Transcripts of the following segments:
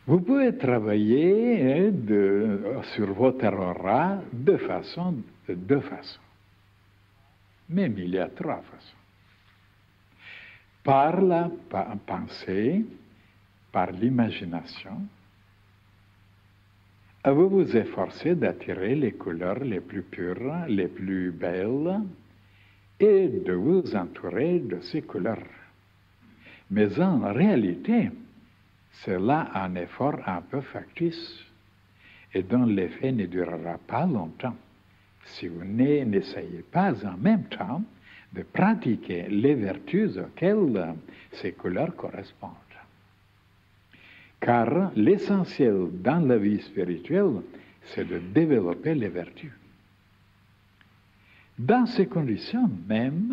Vous pouvez travailler sur votre aura de deux façons. Même il y a trois façons. Par la pensée, par l'imagination, vous vous efforcez d'attirer les couleurs les plus pures, les plus belles, et de vous entourer de ces couleurs. Mais en réalité, c'est là un effort un peu factice et dont l'effet ne durera pas longtemps si vous n'essayez pas en même temps de pratiquer les vertus auxquelles ces couleurs correspondent. Car l'essentiel dans la vie spirituelle, c'est de développer les vertus. Dans ces conditions même,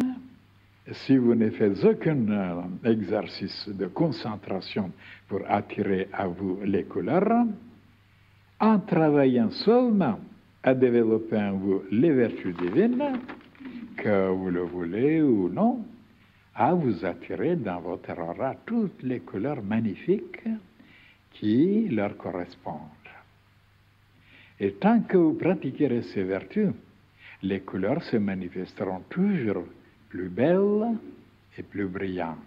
si vous ne faites aucun exercice de concentration pour attirer à vous les couleurs, en travaillant seulement à développer en vous les vertus divines, que vous le voulez ou non, à vous attirer dans votre aura toutes les couleurs magnifiques qui leur correspondent. Et tant que vous pratiquerez ces vertus, les couleurs se manifesteront toujours plus belles et plus brillantes.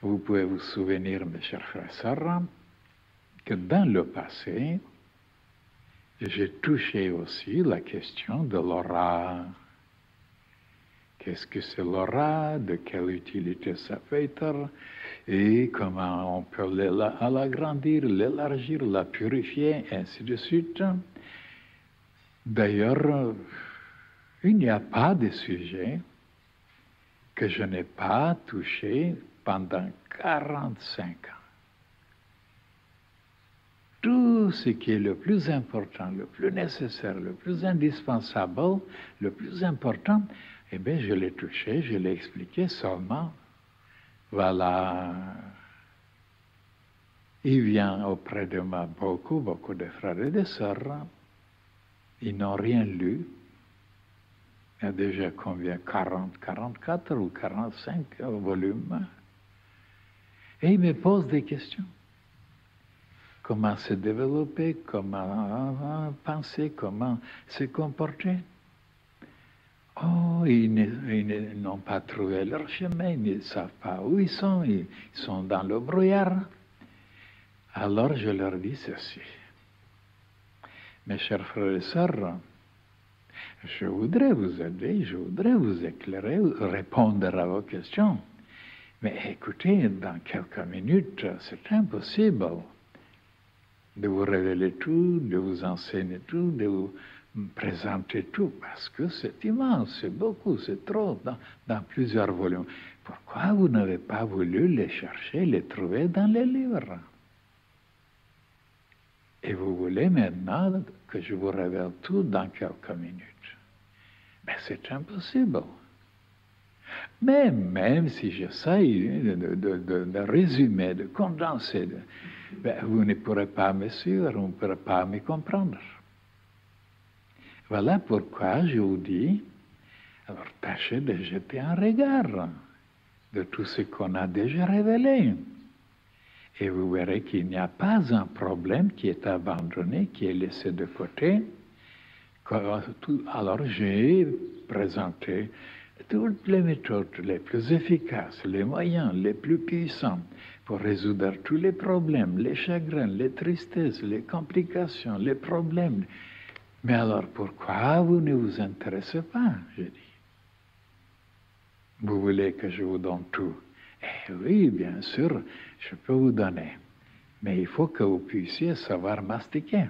Vous pouvez vous souvenir, mes chers frères et sœurs, que dans le passé, j'ai touché aussi la question de l'aura. Qu'est-ce que c'est l'aura? De quelle utilité ça peut être? Et comment on peut l'agrandir, l'élargir, la purifier, ainsi de suite. D'ailleurs, il n'y a pas de sujet que je n'ai pas touché pendant 45 ans. Tout ce qui est le plus important, le plus nécessaire, le plus indispensable, le plus important, eh bien, je l'ai touché, je l'ai expliqué seulement. Voilà. Il vient auprès de moi beaucoup de frères et de sœurs. Ils n'ont rien lu. Il y a déjà combien? 40, 44 ou 45 volumes. Et ils me posent des questions. Comment se développer, comment penser, comment se comporter. Oh, ils n'ont pas trouvé leur chemin, ils ne savent pas où ils sont dans le brouillard. Alors je leur dis ceci. Mes chers frères et sœurs, je voudrais vous aider, je voudrais vous éclairer, répondre à vos questions. Mais écoutez, dans quelques minutes, c'est impossible de vous révéler tout, de vous enseigner tout, de vous présenter tout, parce que c'est immense, c'est beaucoup, c'est trop, dans plusieurs volumes. Pourquoi vous n'avez pas voulu les chercher, les trouver dans les livres? Et vous voulez maintenant que je vous révèle tout dans quelques minutes. Mais c'est impossible. Mais même si j'essaye de résumer, de condenser, vous ne pourrez pas me suivre, vous ne pourrez pas me comprendre. Voilà pourquoi je vous dis, alors tâchez de jeter un regard de tout ce qu'on a déjà révélé. Et vous verrez qu'il n'y a pas un problème qui est abandonné, qui est laissé de côté. Alors j'ai présenté toutes les méthodes les plus efficaces, les moyens les plus puissants pour résoudre tous les problèmes, les chagrins, les tristesses, les complications, les problèmes. Mais alors pourquoi vous ne vous intéressez pas, je dis? Vous voulez que je vous donne tout? Eh oui, bien sûr, je peux vous donner. Mais il faut que vous puissiez savoir mastiquer.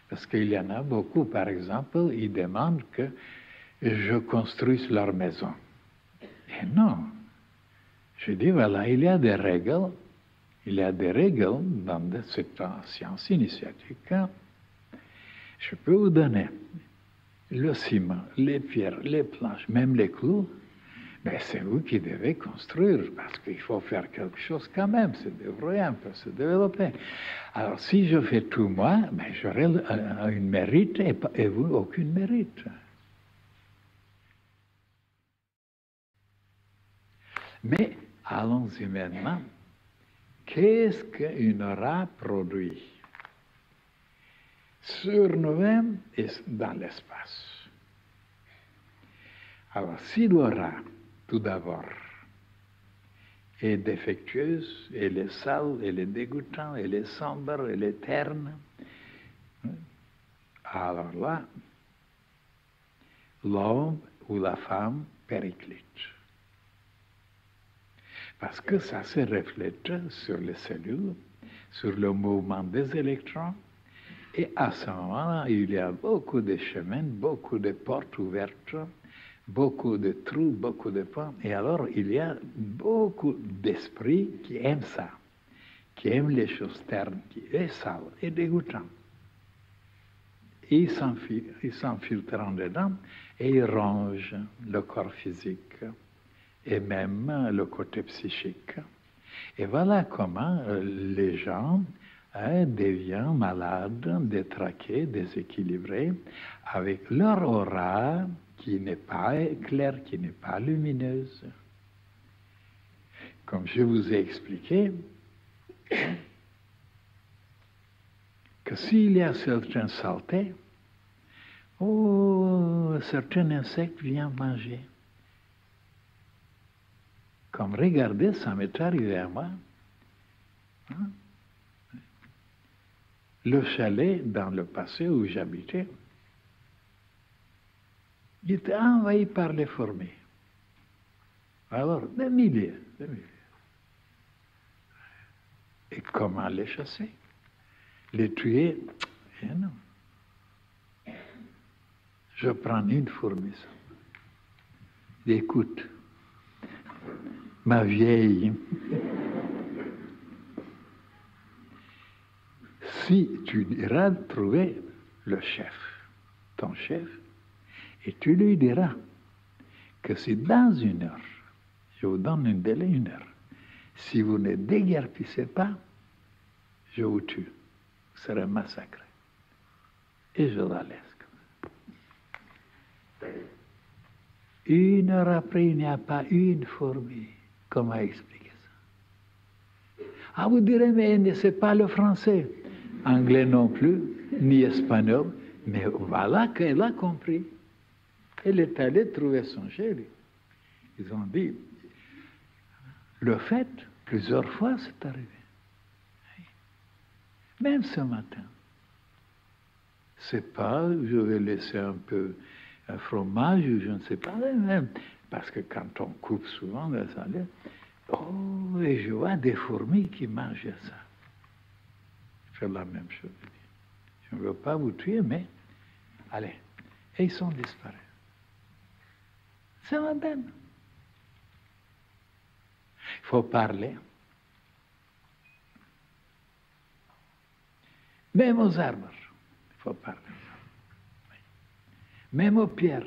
Parce qu'il y en a beaucoup, par exemple, ils demandent que je construise leur maison. Et non. Je dis, voilà, il y a des règles. Il y a des règles dans cette science initiatique. Je peux vous donner le ciment, les pierres, les planches, même les clous. Mais c'est vous qui devez construire, parce qu'il faut faire quelque chose quand même, se débrouiller un peu, se développer. Alors, si je fais tout moi, ben, j'aurai une mérite et vous, aucune mérite. Mais allons-y maintenant. Qu'est-ce qu'une aura produit sur nous-mêmes et dans l'espace? Alors, si l'aura, tout d'abord, est défectueuse, elle est sale, elle est dégoûtante, elle est sombre, elle est terne, alors là, l'homme ou la femme périclite. Parce que ça se reflète sur les cellules, sur le mouvement des électrons, et à ce moment-là, il y a beaucoup de chemins, beaucoup de portes ouvertes, beaucoup de trous, beaucoup de points. Et alors, il y a beaucoup d'esprits qui aiment ça, qui aiment les choses ternes, qui est sales et dégoûtantes. Ils s'infiltrent en dedans et ils rongent le corps physique et même le côté psychique. Et voilà comment les gens deviennent malades, détraqués, déséquilibrés, avec leur aura qui n'est pas claire, qui n'est pas lumineuse. Comme je vous ai expliqué, que s'il y a certaines saletés, certains insectes viennent manger. Comme regardez, ça m'est arrivé à moi. Hein? Le chalet dans le passé où j'habitais, il était envahi par les fourmis. Alors, des milliers. Et comment les chasser? Les tuer? Eh non. Je prends une fourmi. Écoute, ma vieille, si tu iras trouver le chef, ton chef, et tu lui diras que si dans 1 heure, je vous donne un délai 1 heure, si vous ne déguerpissez pas, je vous tue, vous serez massacré. Et je la laisse. 1 heure après, il n'y a pas une fourmi. Comment expliquer ça? Ah, vous direz, mais elle ne sait pas le français. Anglais non plus, ni espagnol. Mais voilà qu'elle a compris. Elle est allée trouver son chéri. Ils ont dit, le fait, plusieurs fois, c'est arrivé. Même ce matin. C'est pas, je vais laisser un peu un fromage, je ne sais pas, même. Parce que quand on coupe souvent, ça allait. Oh, et je vois des fourmis qui mangent ça. Je fais la même chose. Je ne veux pas vous tuer, mais allez. Et ils sont disparus. C'est madame. Il faut parler. Même aux arbres, il faut parler. Même aux pierres.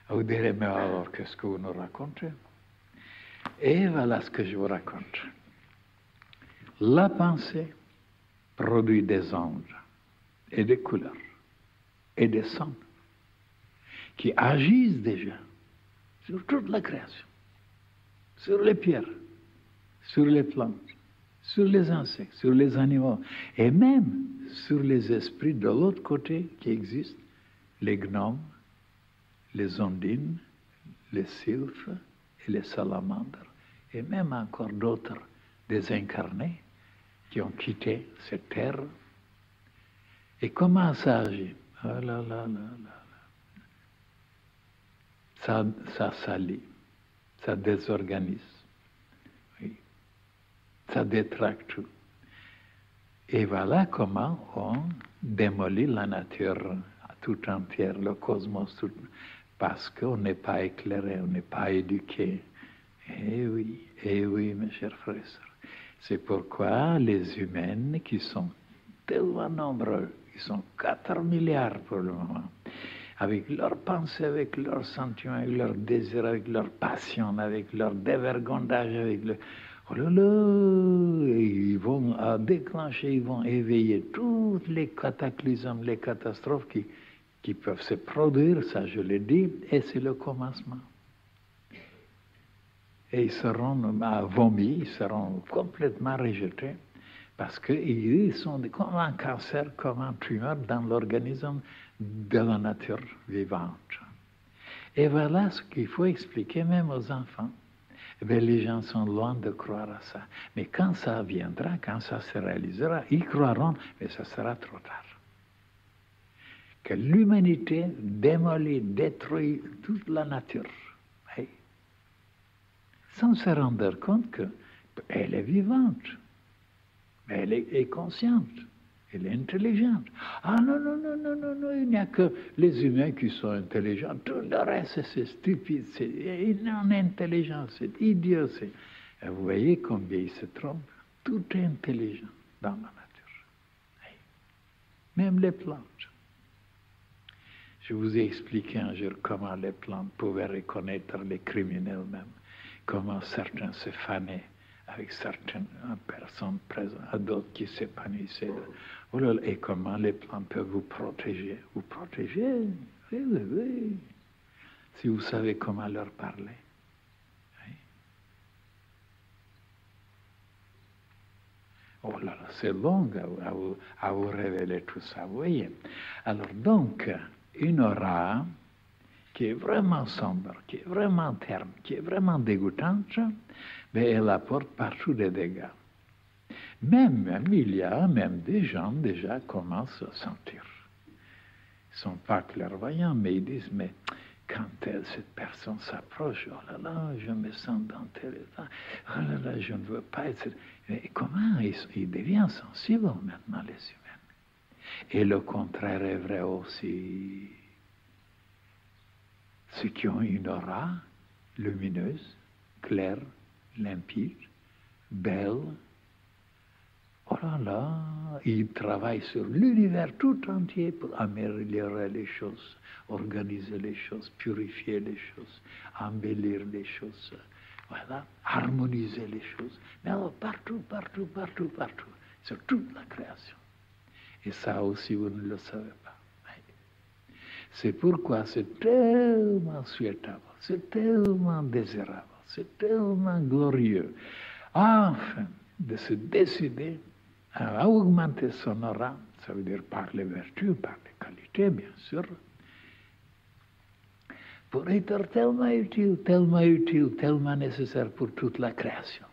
Vous direz, mais alors, qu'est-ce que vous nous racontez? Et voilà ce que je vous raconte. La pensée produit des ondes et des couleurs et des sons qui agissent déjà sur toute la création, sur les pierres, sur les plantes, sur les insectes, sur les animaux, et même sur les esprits de l'autre côté qui existent, les gnomes, les ondines, les sylphes et les salamandres, et même encore d'autres désincarnés qui ont quitté cette terre. Et comment ça agit? Ah là là là là. Ça salit, ça désorganise, oui. Ça détraque tout. Et voilà comment on démolit la nature tout entière, le cosmos, tout, parce qu'on n'est pas éclairé, on n'est pas éduqué. Eh oui, mes chers frères et sœurs. C'est pourquoi les humains qui sont tellement nombreux. Ils sont 4 milliards pour le moment. Avec leurs pensées, avec leurs sentiments, avec leurs désirs, avec leur passion, avec leur dévergondage, avec le... Oh là là, ils vont déclencher, ils vont éveiller tous les cataclysmes, les catastrophes qui peuvent se produire, ça je l'ai dit, et c'est le commencement. Et ils seront vomis, ils seront complètement rejetés, parce qu'ils sont comme un cancer, comme un tumeur dans l'organisme de la nature vivante. Et voilà ce qu'il faut expliquer même aux enfants. Mais les gens sont loin de croire à ça. Mais quand ça viendra, quand ça se réalisera, ils croiront, mais ça sera trop tard. Que l'humanité démolit, détruit toute la nature. Oui. Sans se rendre compte qu'elle est vivante, elle est consciente, elle est intelligente. Ah non, non, non, non, non, non, il n'y a que les humains qui sont intelligents. Tout le reste, c'est stupide, c'est non intelligent, c'est idiot. Et vous voyez combien ils se trompent. Tout est intelligent dans la nature. Oui. Même les plantes. Je vous ai expliqué un jour comment les plantes pouvaient reconnaître les criminels même, comment certains se fanaient avec certaines personnes présentes, à d'autres qui s'épanouissaient. Oh là là, et comment les plantes peuvent vous protéger. Vous protéger, oui, oui, oui. Si vous savez comment leur parler. Oui. Oh là là, c'est long à vous révéler tout ça, vous voyez. Alors donc, une aura qui est vraiment sombre, qui est vraiment terne, qui est vraiment dégoûtante, mais elle apporte partout des dégâts. Même, il y a même des gens déjà commencent à sentir. Ils ne sont pas clairvoyants, mais ils disent, mais quand cette personne s'approche, oh là là, je me sens dans tel état, oh là là, je ne veux pas être... Et comment ils deviennent sensibles maintenant, les humains? Et le contraire est vrai aussi. Ceux qui ont une aura lumineuse, claire, limpide, belle, oh là là, ils travaillent sur l'univers tout entier pour améliorer les choses, organiser les choses, purifier les choses, embellir les choses, voilà, harmoniser les choses. Mais alors partout, partout, partout, partout, sur toute la création. Et ça aussi, vous ne le savez pas. C'est pourquoi c'est tellement souhaitable, c'est tellement désirable, c'est tellement glorieux, enfin, de se décider à augmenter son aura, ça veut dire par les vertus, par les qualités, bien sûr, pour être tellement utile, tellement nécessaire pour toute la création.